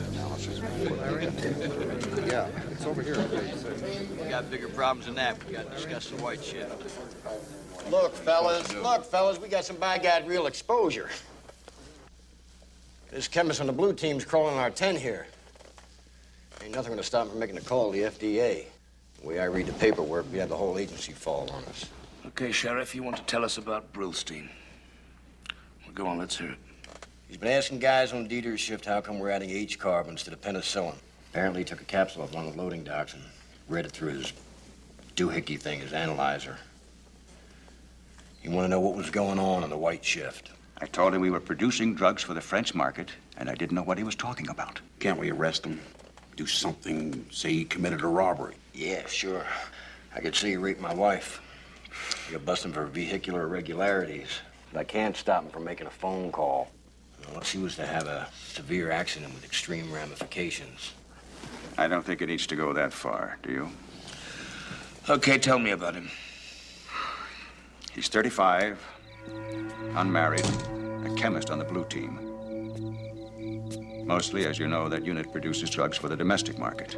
analysis. Yeah, it's over here. We got bigger problems than that. We got to discuss the white shift. Look, fellas, we got some by-God real exposure. This chemist on the blue team's crawling on our tent here. Ain't nothing gonna stop him from making a call to the FDA. The way I read the paperwork, we had the whole agency fall on us. Okay, Sheriff, you want to tell us about Brillstein. Well, go on, let's hear it. He's been asking guys on Dieter's shift how come we're adding H-carbons to the penicillin. Apparently he took a capsule off one of the loading docks and read it through his doohickey thing, his analyzer. You want to know what was going on the white shift? I told him we were producing drugs for the French market, and I didn't know what he was talking about. Can't we arrest him? Do something, say he committed a robbery? Yeah, sure. I could say he raped my wife. I could bust him for vehicular irregularities. But I can't stop him from making a phone call. Unless he was to have a severe accident with extreme ramifications. I don't think it needs to go that far, do you? Okay, tell me about him. He's 35, unmarried, a chemist on the blue team. Mostly, as you know, that unit produces drugs for the domestic market.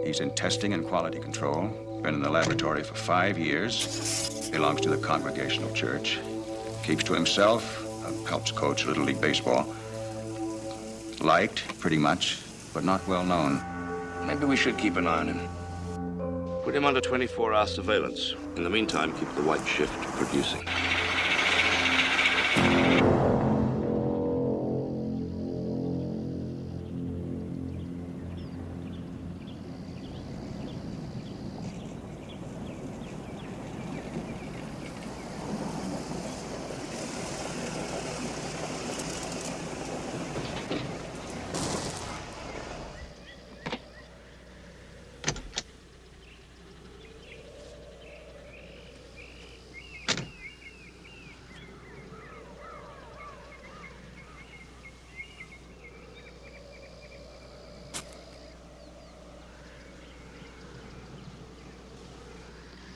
He's in testing and quality control, been in the laboratory for 5 years, belongs to the Congregational Church, keeps to himself, helps coach Little League Baseball. Liked, pretty much, but not well known. Maybe we should keep an eye on him. Put him under 24-hour surveillance. In the meantime, keep the white shift producing.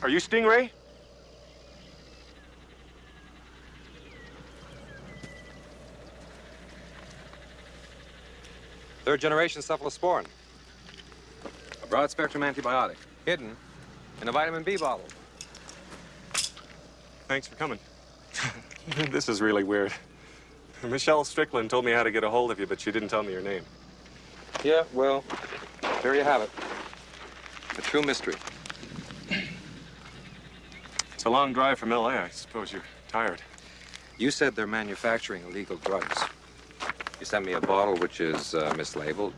Are you Stingray? Third-generation cephalosporin. A broad-spectrum antibiotic, hidden in a vitamin B bottle. Thanks for coming. This is really weird. Michelle Strickland told me how to get a hold of you, but she didn't tell me your name. Yeah, well, there you have it. A true mystery. It's a long drive from L.A. I suppose you're tired. You said they're manufacturing illegal drugs. You sent me a bottle which is mislabeled.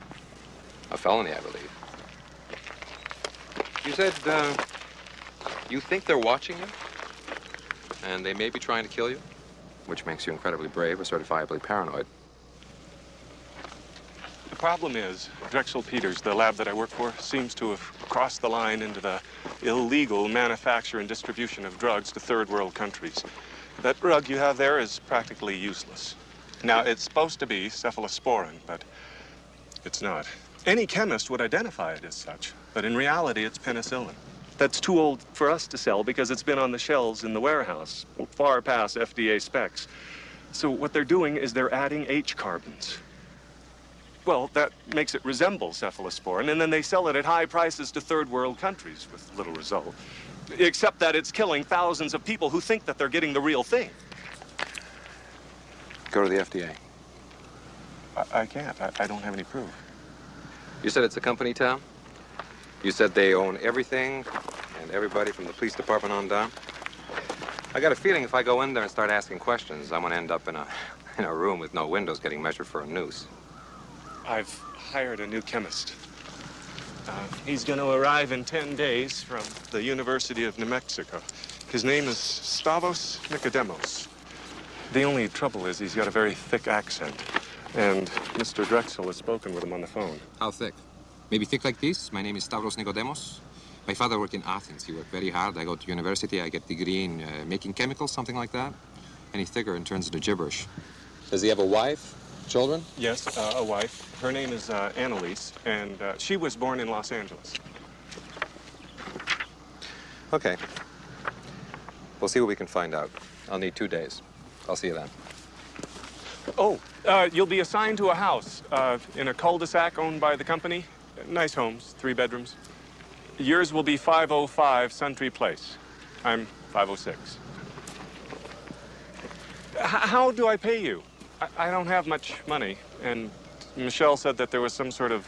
A felony, I believe. You said, you think they're watching you? And they may be trying to kill you? Which makes you incredibly brave or certifiably paranoid. The problem is, Drexel Peters, the lab that I work for, seems to have crossed the line into the illegal manufacture and distribution of drugs to third world countries. That drug you have there is practically useless. Now, it's supposed to be cephalosporin, but it's not. Any chemist would identify it as such, but in reality, it's penicillin. That's too old for us to sell because it's been on the shelves in the warehouse, far past FDA specs. So what they're doing is they're adding H-carbons. Well, that makes it resemble cephalosporin, and then they sell it at high prices to third world countries with little result. Except that it's killing thousands of people who think that they're getting the real thing. Go to the FDA. I can't. I don't have any proof. You said it's a company town? You said they own everything and everybody from the police department on down? I got a feeling if I go in there and start asking questions, I'm going to end up in a room with no windows getting measured for a noose. I've hired a new chemist. He's going to arrive in 10 days from the University of New Mexico. His name is Stavros Nicodemus. The only trouble is he's got a very thick accent, and Mr. Drexel has spoken with him on the phone. How thick? Maybe thick like this. My name is Stavros Nicodemus. My father worked in Athens. He worked very hard. I go to university. I get degree in making chemicals, something like that. Any thicker and turns into gibberish. Does he have a wife? Children? Yes, a wife. Her name is Annalise, and she was born in Los Angeles. Okay. We'll see what we can find out. I'll need 2 days. I'll see you then. You'll be assigned to a house in a cul-de-sac owned by the company. Nice homes, 3 bedrooms. Yours will be 505 Suntree Place. I'm 506. How do I pay you? I don't have much money, and Michelle said that there was some sort of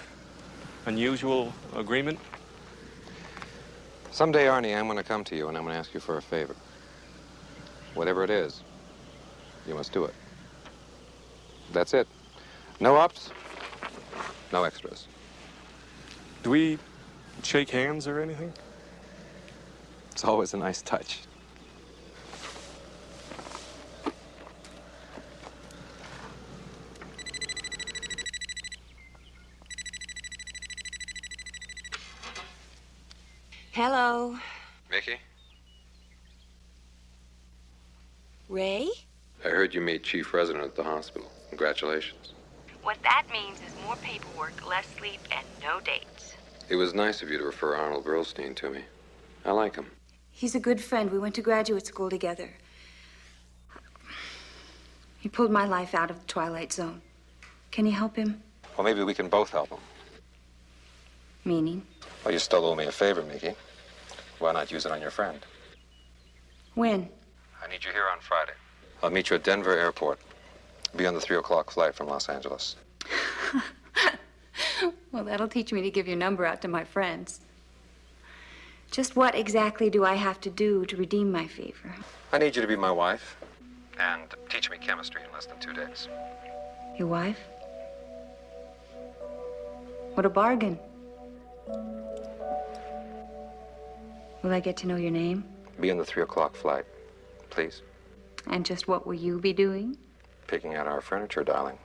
unusual agreement. Someday, Arnie, I'm going to come to you and I'm going to ask you for a favor. Whatever it is, you must do it. That's it. No ups, no extras. Do we shake hands or anything? It's always a nice touch. Hello. Mickey, Ray? I heard you made chief resident at the hospital. Congratulations. What that means is more paperwork, less sleep, and no dates. It was nice of you to refer Arnold Brillstein to me. I like him. He's a good friend. We went to graduate school together. He pulled my life out of the twilight zone. Can you help him? Well, maybe we can both help him. Meaning? Well, you still owe me a favor, Mickey. Why not use it on your friend? When? I need you here on Friday. I'll meet you at Denver Airport. Be on the 3 o'clock flight from Los Angeles. Well, that'll teach me to give your number out to my friends. Just what exactly do I have to do to redeem my favor? I need you to be my wife and teach me chemistry in less than 2 days. Your wife? What a bargain. Will I get to know your name? Be on the 3 o'clock flight, please. And just what will you be doing? Picking out our furniture, darling.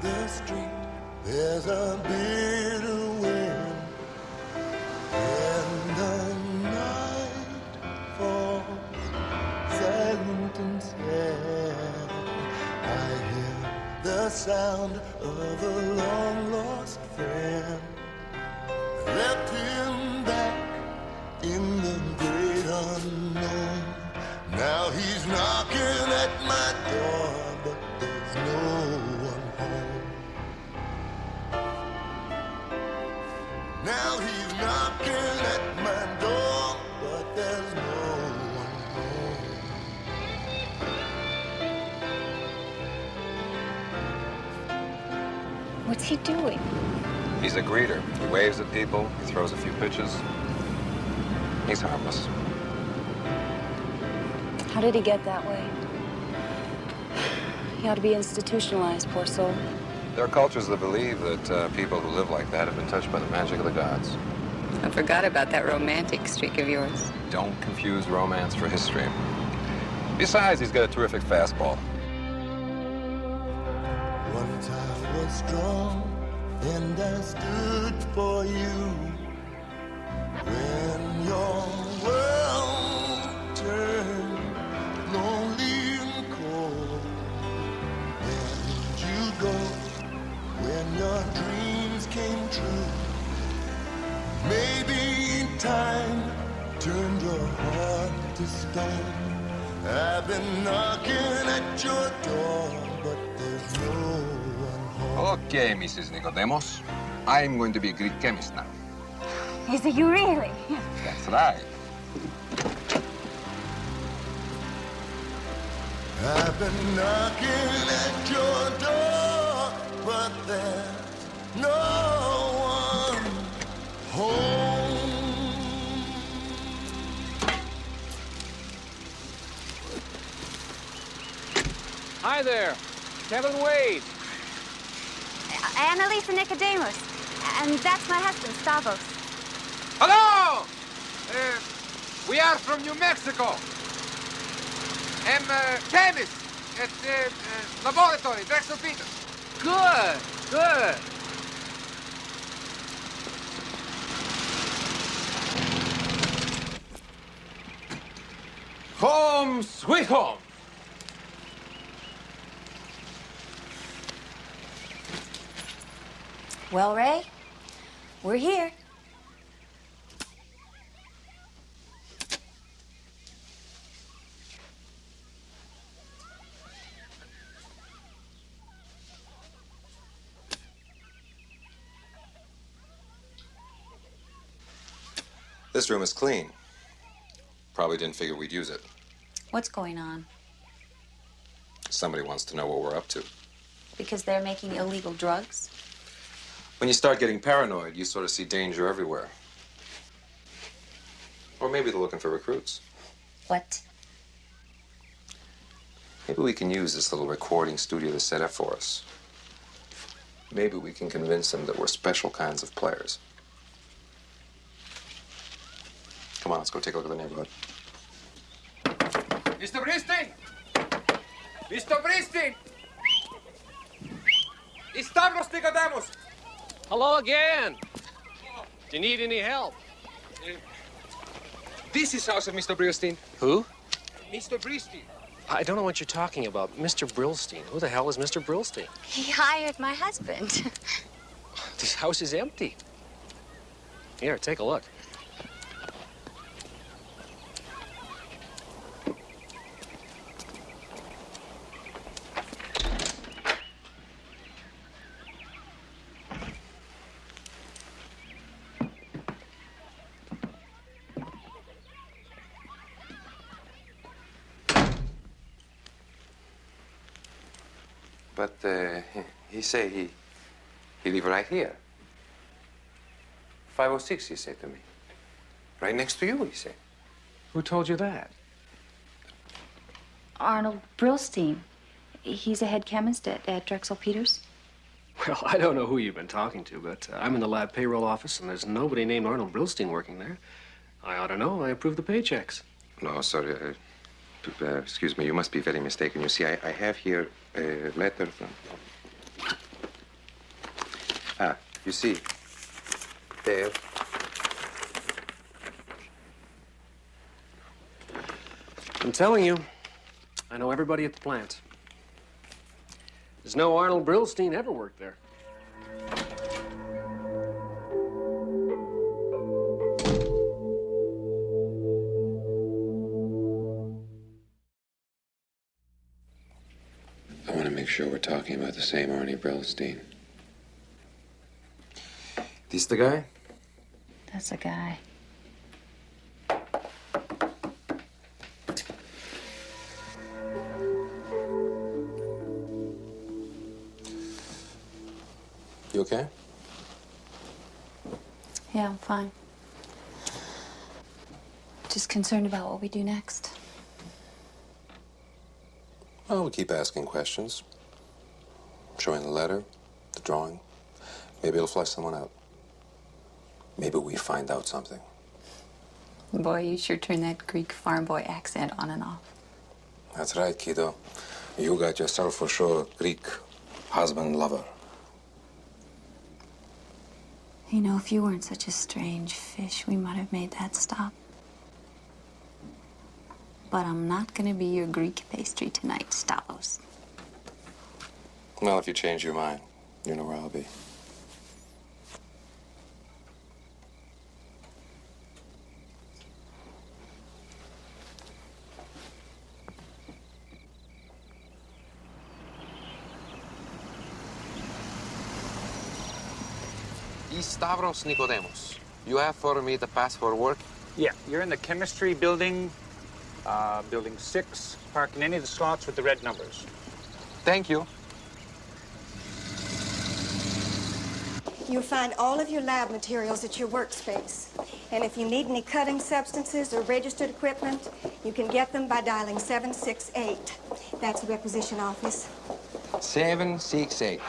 The street, there's a bitter wind, and the night falls silent and sad. I hear the sound of a long lost friend. Left him back in the great unknown. Now he's knocking at my door, but there's no one home. Now he's knocking at my door, but there's no one home. What's he doing? He's a greeter. He waves at people. He throws a few pitches. He's harmless. How did he get that way? He ought to be institutionalized, poor soul. There are cultures that believe that people who live like that have been touched by the magic of the gods. I forgot about that romantic streak of yours. Don't confuse romance for history. Besides, he's got a terrific fastball. Once I was strong and I stood for you. When your world turned lonely and cold, where did you go when your dreams came true? Maybe time turned your heart to stone. I've been knocking at your door, but there's no one home. Okay, Mrs. Nicodemus. I'm going to be a Greek chemist now. Is it you really? That's right. I've been knocking at your door, but there's no one home. Hi there, Kevin Wade. Annalisa Nicodemus. And that's my husband, Stavros. Hello! We are from New Mexico. I'm a chemist at laboratory, Drexel Peters. Good, good. Home, sweet home. Well, Ray, we're here. This room is clean. Probably didn't figure we'd use it. What's going on? Somebody wants to know what we're up to. Because they're making illegal drugs? When you start getting paranoid, you sort of see danger everywhere. Or maybe they're looking for recruits. What? Maybe we can use this little recording studio to set up for us. Maybe we can convince them that we're special kinds of players. Come on, let's go take a look at the neighborhood. Mr. Bristin! Mr. Bristin! Stavros Nicodemus! Hello again. Do you need any help? This is house of Mr. Bristin. Who? Mr. Bristin. I don't know what you're talking about. Mr. Brillstein. Who the hell is Mr. Brillstein? He hired my husband. This house is empty. Here, take a look. But he say he live right here. 506, he said to me. Right next to you, he said. Who told you that? Arnold Brillstein. He's a head chemist at Drexel Peters. Well, I don't know who you've been talking to, but I'm in the lab payroll office, and there's nobody named Arnold Brillstein working there. I ought to know. I approve the paychecks. No, sorry. Excuse me, you must be very mistaken. You see, I have here a letter from... Ah, you see, there. I'm telling you, I know everybody at the plant. There's no Arnold Brillstein ever worked there. I want to make sure we're talking about the same Arnie Brillstein. This the guy? That's a guy. You okay? Yeah, I'm fine. Just concerned about what we do next. Well, we keep asking questions. Showing the letter, the drawing. Maybe it'll flush someone out. Maybe we find out something. Boy, you sure turn that Greek farm boy accent on and off. That's right, kiddo. You got yourself for sure Greek husband lover. You know, if you weren't such a strange fish, we might have made that stop. But I'm not gonna be your Greek pastry tonight, Stavros. Well, if you change your mind, you know where I'll be. Stavros Nicodemus. You have for me the pass for work? Yeah, you're in the chemistry building, building 6. Park in any of the slots with the red numbers. Thank you. You'll find all of your lab materials at your workspace. And if you need any cutting substances or registered equipment, you can get them by dialing 768. That's the requisition office. 768.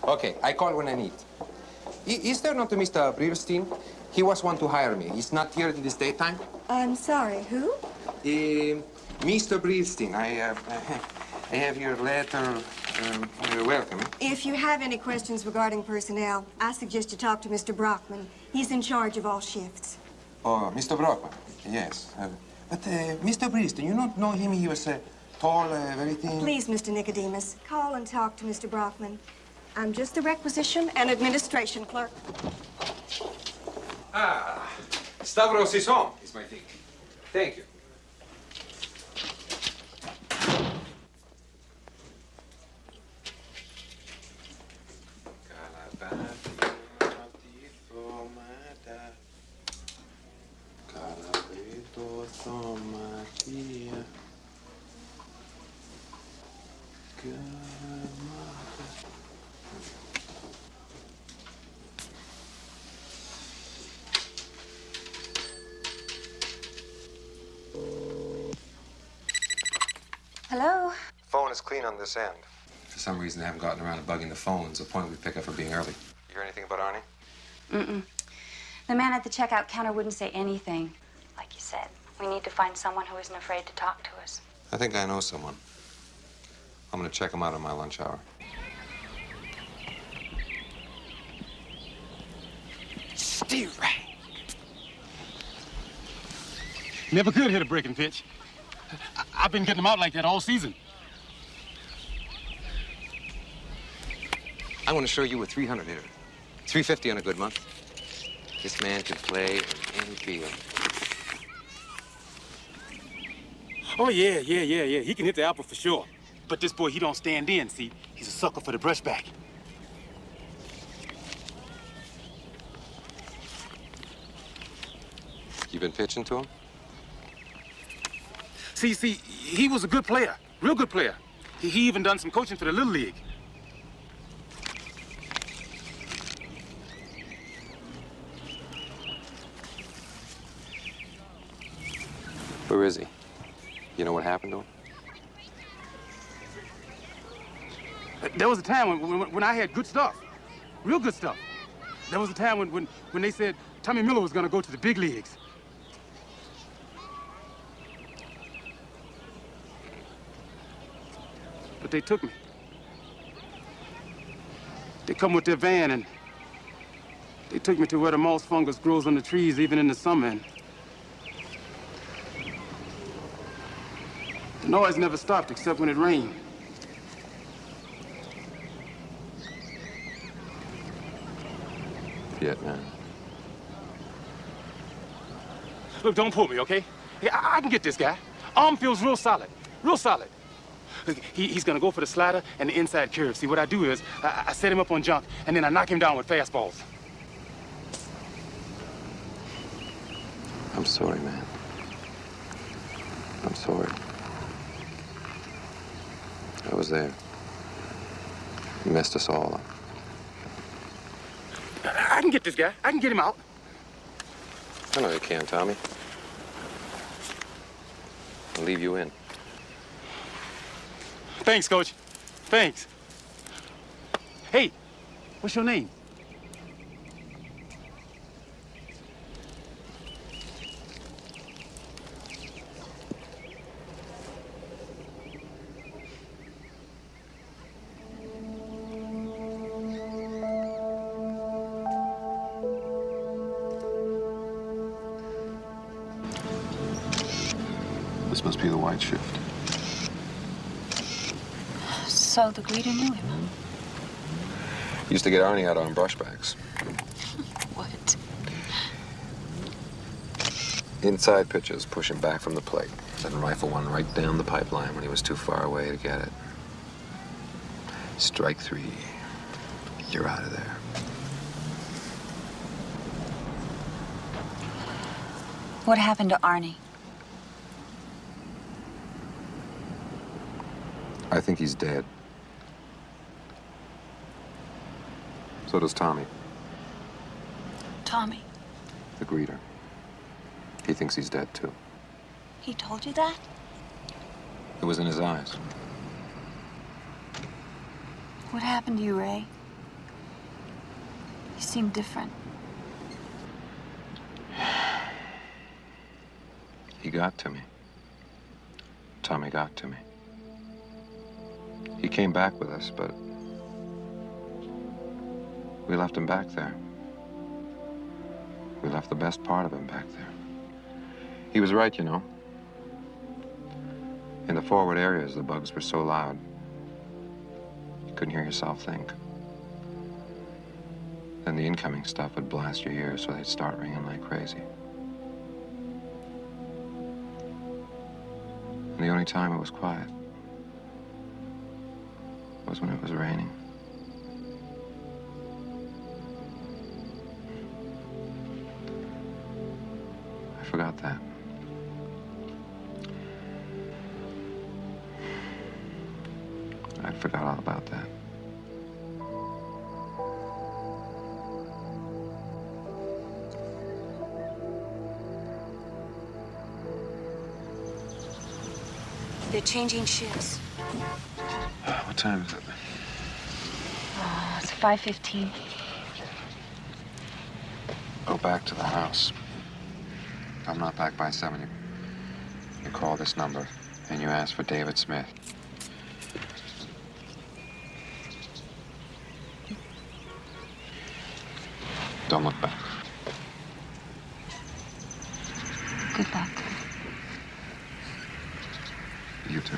Okay, I call when I need. Is there not a Mr. Brillstein? He was one to hire me. He's not here in this daytime. I'm sorry, who? Mr. Brillstein. I have your letter. You're welcome. If you have any questions regarding personnel, I suggest you talk to Mr. Brockman. He's in charge of all shifts. Oh, Mr. Brockman. Yes. But Mr. Brillstein, you don't know him? He was tall, very thin. Please, Mr. Nicodemus, call and talk to Mr. Brockman. I'm just the requisition and administration clerk. Ah, Stavros is home, is my thing. Thank you. Hello? Phone is clean on this end. For some reason, they haven't gotten around to bugging the phones, a point we pick up for being early. You hear anything about Arnie? Mm-mm. The man at the checkout counter wouldn't say anything. Like you said, we need to find someone who isn't afraid to talk to us. I think I know someone. I'm gonna check him out on my lunch hour. Stingray. Never could hit a breaking pitch. I've been getting them out like that all season. I want to show you a 300 hitter. 350 on a good month. This man can play in any field. Oh, yeah. He can hit the apple for sure. But this boy, he don't stand in, see? He's a sucker for the brushback. You been pitching to him? See, he was a good player, real good player. He even done some coaching for the Little League. Where is he? You know what happened to him? There was a time when I had good stuff, real good stuff. There was a time when they said Tommy Miller was gonna go to the big leagues. But they took me. They come with their van and they took me to where the moss fungus grows on the trees even in the summer. And the noise never stopped except when it rained. Vietnam. Look, don't pull me, okay? Yeah, I can get this guy. Arm feels real solid, real solid. Look, he's gonna go for the slider and the inside curve. See, what I do is I set him up on junk and then I knock him down with fastballs. I'm sorry, man. I'm sorry. I was there. You messed us all up. I can get this guy. I can get him out. I know you can, Tommy. I'll leave you in. Thanks, Coach. Thanks. Hey, what's your name? This must be the white shift. So the greeter knew him. Used to get Arnie out on brushbacks. What? Inside pitches, push him back from the plate. Then rifle one right down the pipeline when he was too far away to get it. Strike three. You're out of there. What happened to Arnie? I think he's dead. So does Tommy, Tommy, the greeter. He thinks he's dead, too. he told you that? It was in his eyes. What happened to you, Ray? You seem different. He got to me. Tommy got to me. He came back with us, but we left him back there. We left the best part of him back there. He was right, you know. In the forward areas, the bugs were so loud, you couldn't hear yourself think. Then the incoming stuff would blast your ears so they'd start ringing like crazy. And the only time it was quiet was when it was raining. I forgot that. I forgot all about that. They're changing shifts. What time is it? It's 5:15. Go back to the house. If I'm not back by 7, you call this number and you ask for David Smith. Don't look back. Good luck. You too.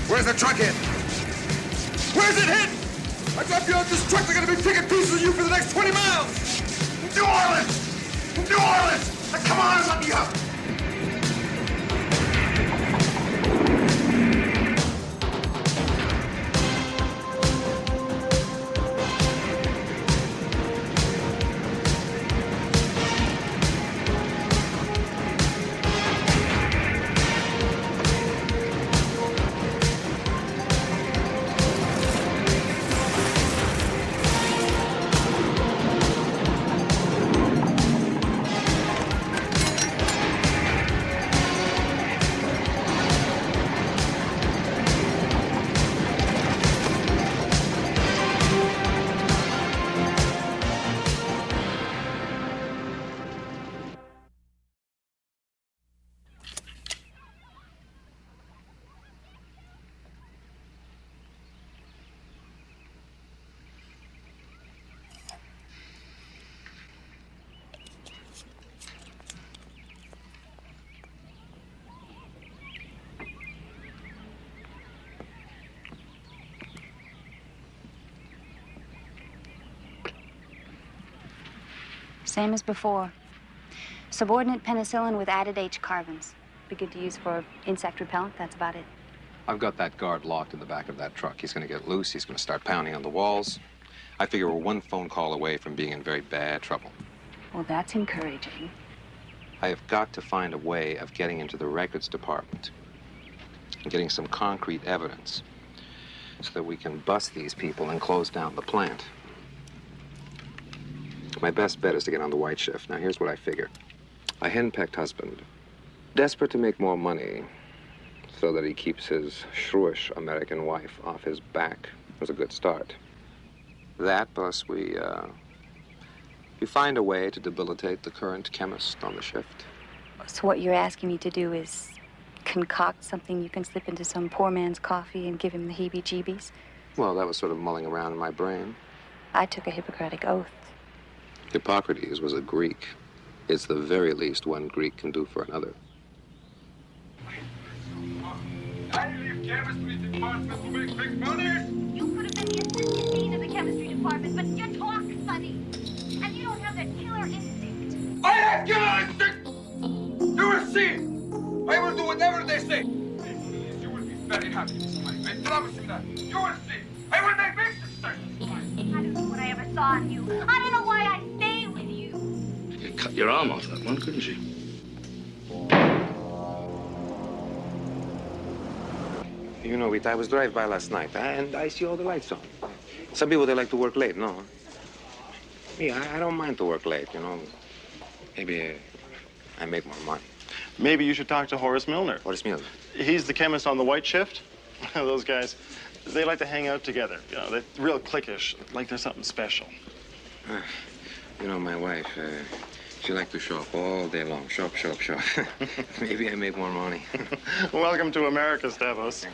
Where's the truck hit? Where's it hit? I drop you off this truck, they're gonna be picking pieces of you for the next 20 miles! New Orleans! New Orleans! Now come on and let me up! Same as before. Subordinate penicillin with added H carbons. Be good to use for insect repellent, that's about it. I've got that guard locked in the back of that truck. He's gonna get loose, he's gonna start pounding on the walls. I figure we're one phone call away from being in very bad trouble. Well, that's encouraging. I have got to find a way of getting into the records department and getting some concrete evidence so that we can bust these people and close down the plant. My best bet is to get on the white shift. Now, here's what I figure. A henpecked husband, desperate to make more money so that he keeps his shrewish American wife off his back, was a good start. That plus we find a way to debilitate the current chemist on the shift. So what you're asking me to do is concoct something you can slip into some poor man's coffee and give him the heebie-jeebies? Well, that was sort of mulling around in my brain. I took a Hippocratic oath. Hippocrates was a Greek. It's the very least one Greek can do for another. I leave chemistry department to make big money. You could have been the assistant dean of the chemistry department, but you talk funny. And you don't have that killer instinct. I have killer instinct! You will see! I will do whatever they say. You will be very happy this time. I promise you that. You will see. I will make big success this time. I don't know what I ever saw in you. I don't know why I stay with you. You could cut your arm off that one, couldn't you? You know, Rita, I was driving by last night, and I see all the lights on. Some people, they like to work late, no? Me, I don't mind to work late, you know. Maybe I make more money. Maybe you should talk to Horace Milner. Horace Milner? He's the chemist on the white shift. Those guys, they like to hang out together. You know, they're real cliquish, like they're something special. You know, my wife, she likes to shop all day long. Shop. Maybe I make more money. Welcome to America, Stavros.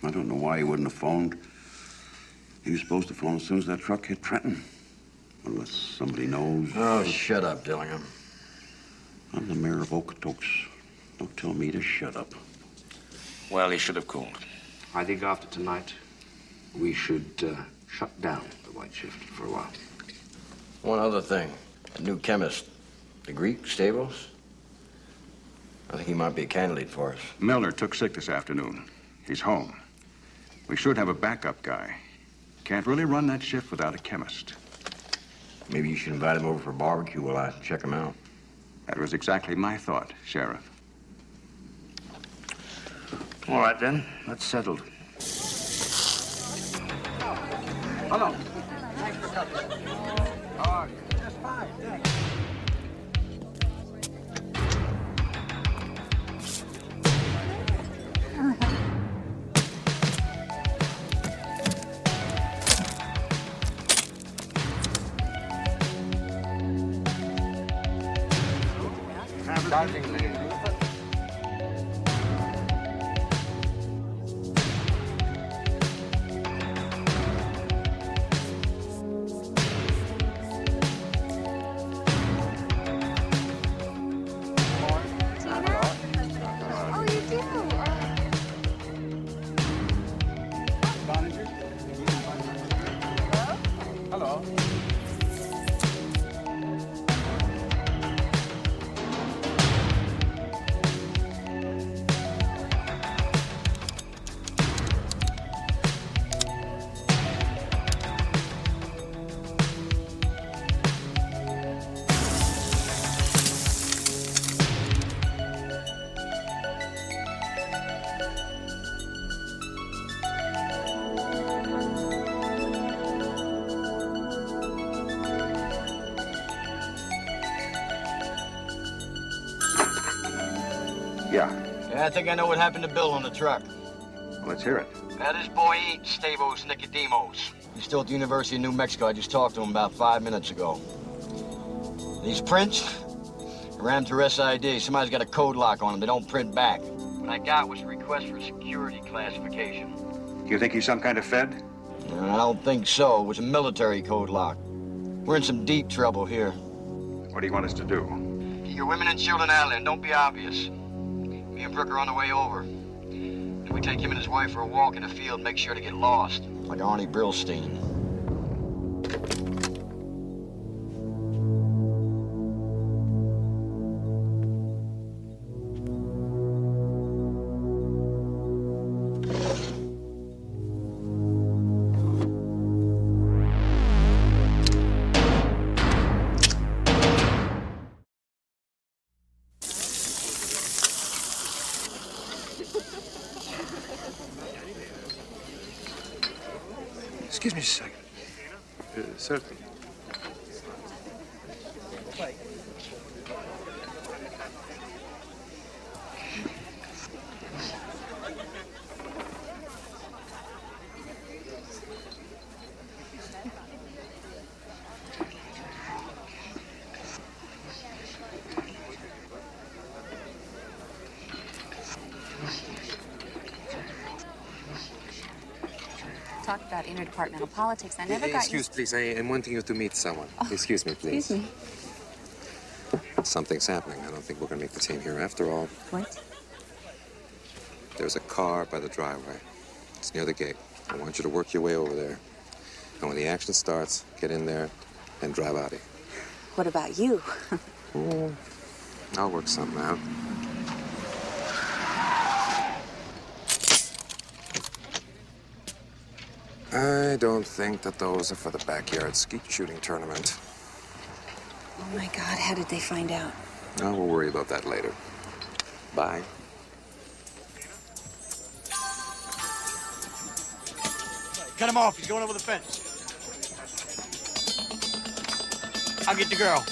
I don't know why he wouldn't have phoned. He was supposed to phone as soon as that truck hit Trenton. Unless somebody knows. Oh, shut up, Dillingham. I'm the mayor of Okotoks. Don't tell me to shut up. Well, he should have called. I think after tonight, we should shut down the white shift for a while. One other thing. The new chemist, the Greek, Stavros. I think he might be a candidate for us. Milner took sick this afternoon. He's home. We should have a backup guy. Can't really run that shift without a chemist. Maybe you should invite him over for a barbecue while I check him out. That was exactly my thought, Sheriff. All right, then. That's settled. Hello. Thanks for coming. How are you? Just fine, thanks. Darling lady. Oh, you do? Hello. Yeah, I think I know what happened to Bill on the truck. Let's hear it. Now, this boy ain't Stavros Nicodemos. He's still at the University of New Mexico. I just talked to him about 5 minutes ago. These prints, I ran them through SID. Somebody's got a code lock on them. They don't print back. What I got was a request for security classification. You think he's some kind of Fed? No, I don't think so. It was a military code lock. We're in some deep trouble here. What do you want us to do? your women and children out of there, and don't be obvious. Me and Brooke are on the way over. If we take him and his wife for a walk in the field, make sure to get lost. Like Arnie Brillstein. Excuse me a second. Certainly. Talked about interdepartmental politics. I never got Excuse, please. I am wanting you to meet someone. Excuse me, please. Excuse me. Something's happening. I don't think we're going to make the team here after all. What? There's a car by the driveway. It's near the gate. I want you to work your way over there. And when the action starts, get in there and drive out of here. What about you? Oh, I'll work something out. I don't think that those are for the backyard skeet shooting tournament. Oh, my God. How did they find out? No, we'll worry about that later. Bye. Cut him off. He's going over the fence. I'll get the girl.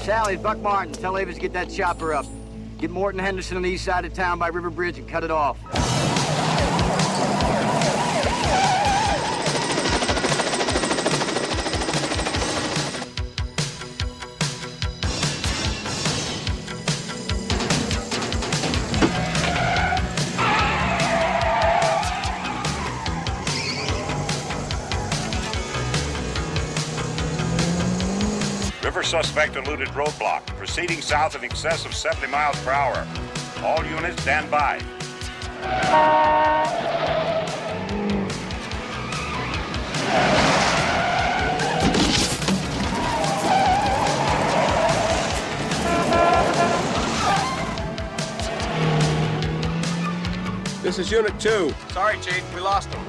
Sally, Buck Martin. Tell Avis to get that chopper up. Get Morton Henderson on the east side of town by River Bridge and cut it off. River suspect eluded roadblock, proceeding south in excess of 70 miles per hour. All units stand by. This is Unit 2. Sorry, Chief. We lost him.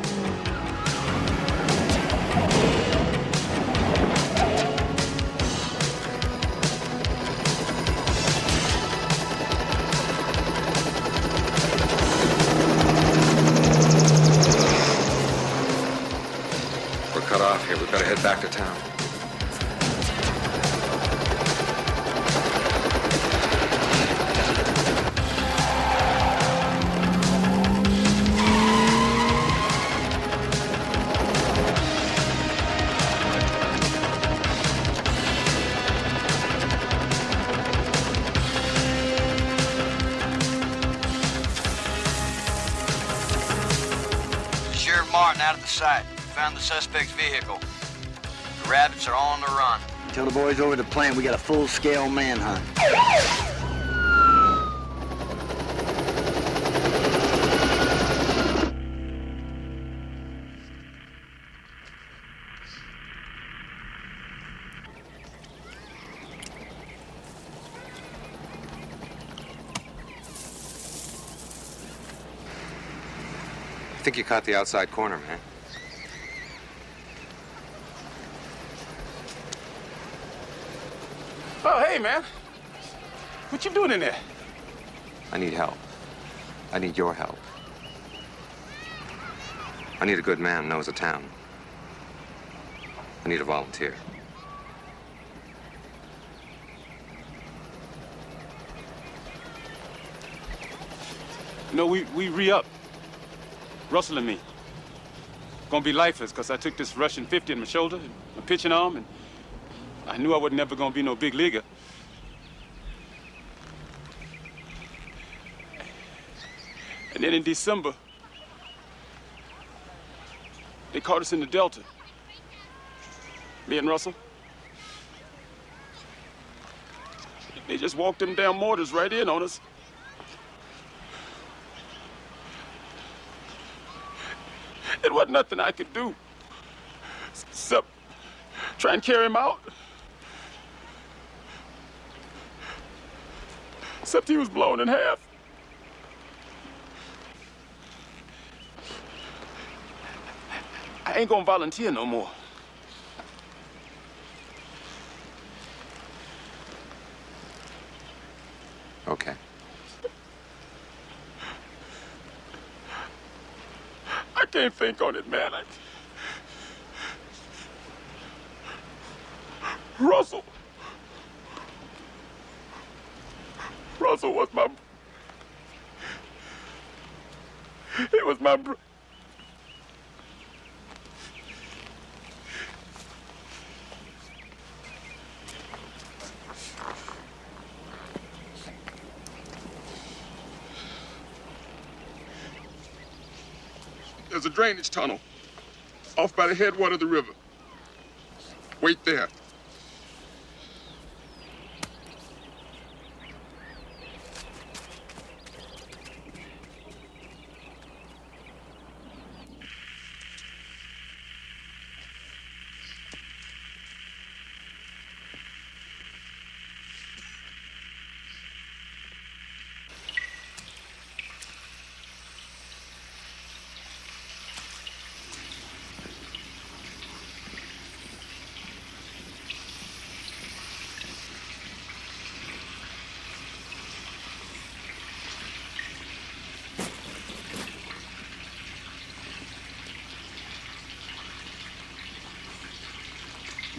We're cut off here. We've got to head back to town. Sheriff Martin out of the sight. Found the suspect's vehicle. The rabbits are on the run. Tell the boys over at the plant we got a full-scale manhunt. I think you caught the outside corner, man. Oh, hey, man. What you doing in there? I need help. I need your help. I need a good man who knows a town. I need a volunteer. You know, we re-up. Russell and me. Gonna be lifers, because I took this Russian 50 in my shoulder, my pitching arm, and I knew I was never gonna be no big leaguer. And then in December, they caught us in the Delta. Me and Russell. They just walked them damn mortars right in on us. It wasn't nothing I could do except try and carry him out. Except he was blown in half. I ain't gonna volunteer no more. Okay. I can't think on it, man. Russell was my... He was my... There's a drainage tunnel off by the headwater of the river. Wait there.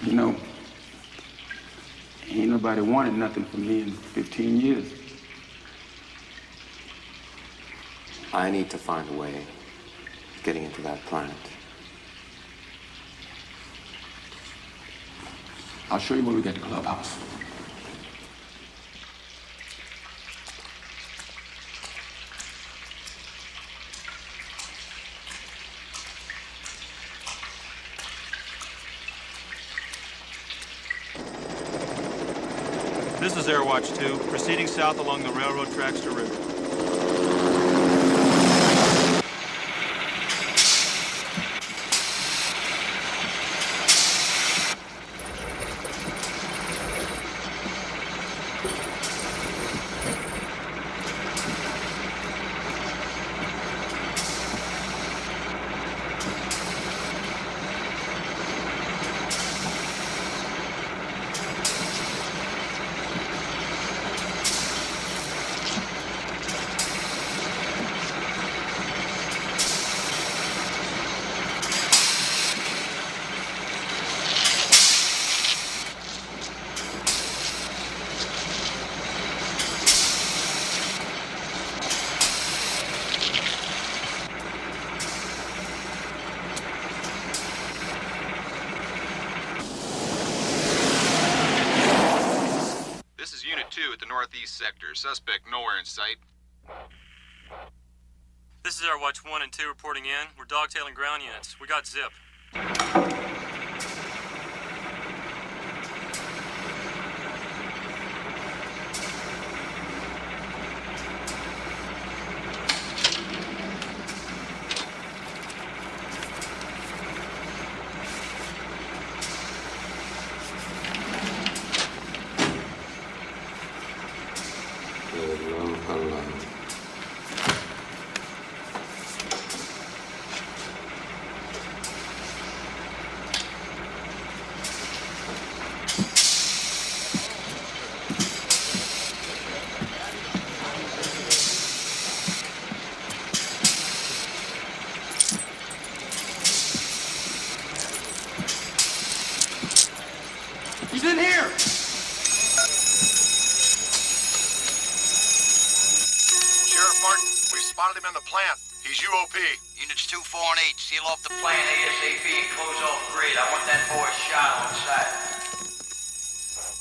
You know, ain't nobody wanted nothing from me in 15 years. I need to find a way of getting into that planet. I'll show you when we get to the clubhouse. This is Airwatch 2, proceeding south along the railroad tracks to River. Northeast sector. Suspect nowhere in sight. This is Airwatch 1 and 2 reporting in. We're dogtailing ground units. We got zip. spotted him in the plant. He's UOP. Units 2, 4, and 8, seal off the plant ASAP and close off grid. I want that boy shot on sight.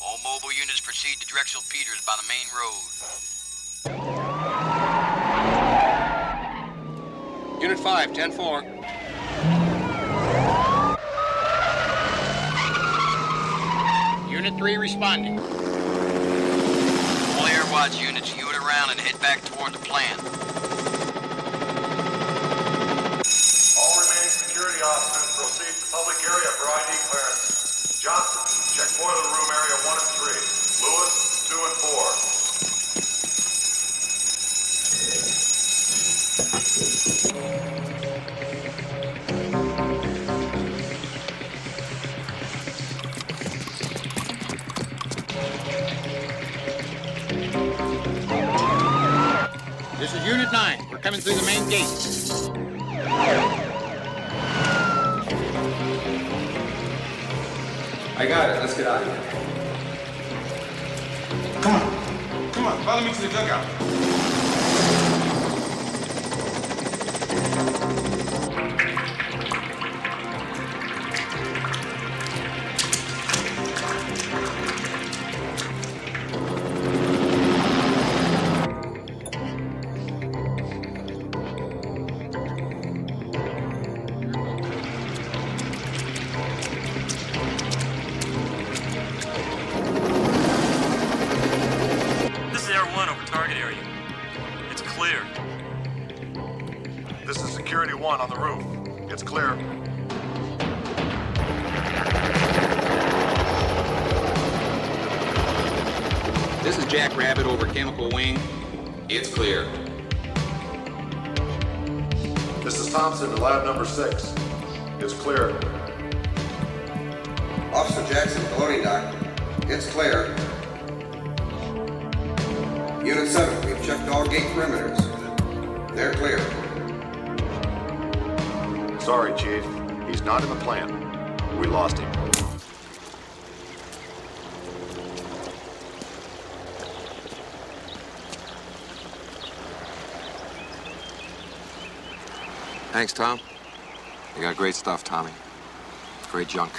All mobile units proceed to Drexel Peters by the main road. Unit 5, 10-4. Unit 3 responding. All air watch units, U it around and head back toward the plant. All remaining security officers proceed to public area for ID clearance. Johnson, check boiler room area 1 and 3. Lewis, 2 and 4. This is Unit 9. We're coming through the main gate. I got it. Let's get out of here. Come on. Come on, follow me to the dugout. This is Air 1 over target area. It's clear. This is Security 1 on the roof. It's clear. This is Jack Rabbit over Chemical Wing. It's clear. This is Thompson to lab number 6. It's clear. Officer Jackson, the loading dock. It's clear. Unit 7, we've checked all gate perimeters. They're clear. Sorry, Chief. He's not in the plant. We lost him. Thanks, Tom. You got great stuff, Tommy. Great junk.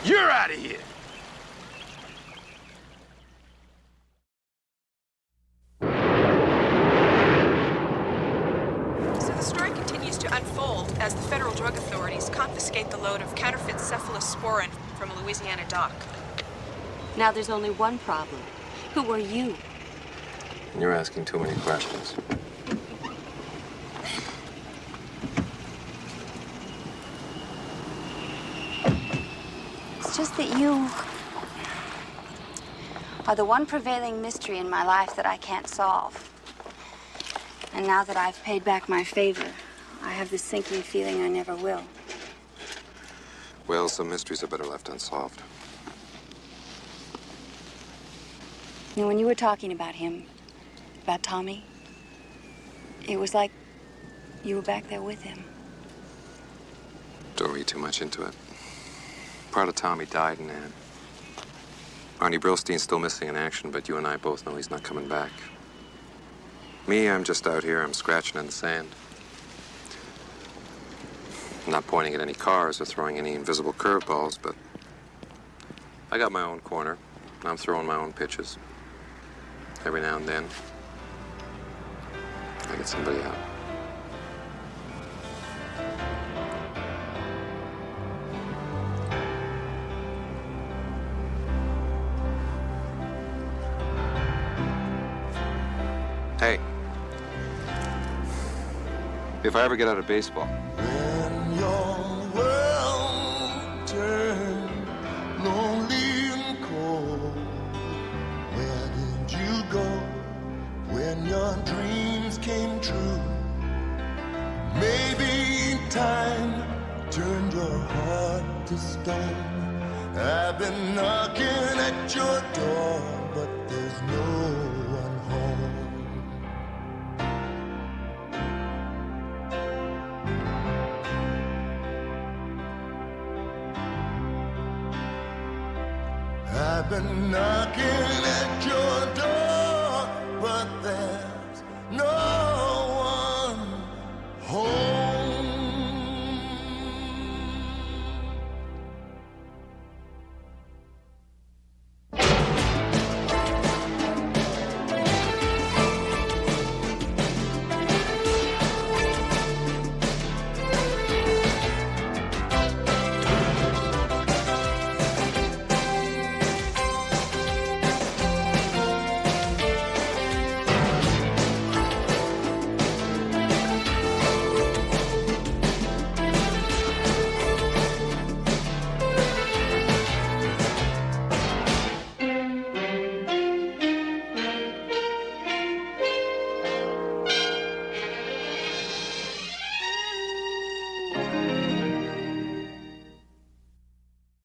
You're out of here! So the story continues to unfold as the federal drug authorities confiscate the load of counterfeit cephalosporin from a Louisiana dock. Now there's only one problem. Who were you? You're asking too many questions. It's just that you are the one prevailing mystery in my life that I can't solve. And now that I've paid back my favor, I have this sinking feeling I never will. Well, some mysteries are better left unsolved. You know, when you were talking about him, about Tommy, it was like you were back there with him. Don't read too much into it. Part of Tommy died in Ann. Arnie Brillstein's still missing in action, but you and I both know he's not coming back. Me, I'm just out here. I'm scratching in the sand. I'm not pointing at any cars or throwing any invisible curveballs, but I got my own corner. I'm throwing my own pitches. Every now and then, I get somebody out. Hey, if I ever get out of baseball, When your world turned lonely and cold, where did you go when your dreams came true? Maybe time turned your heart to stone. I've been knocking at your door, but there's no one home. I've been knocking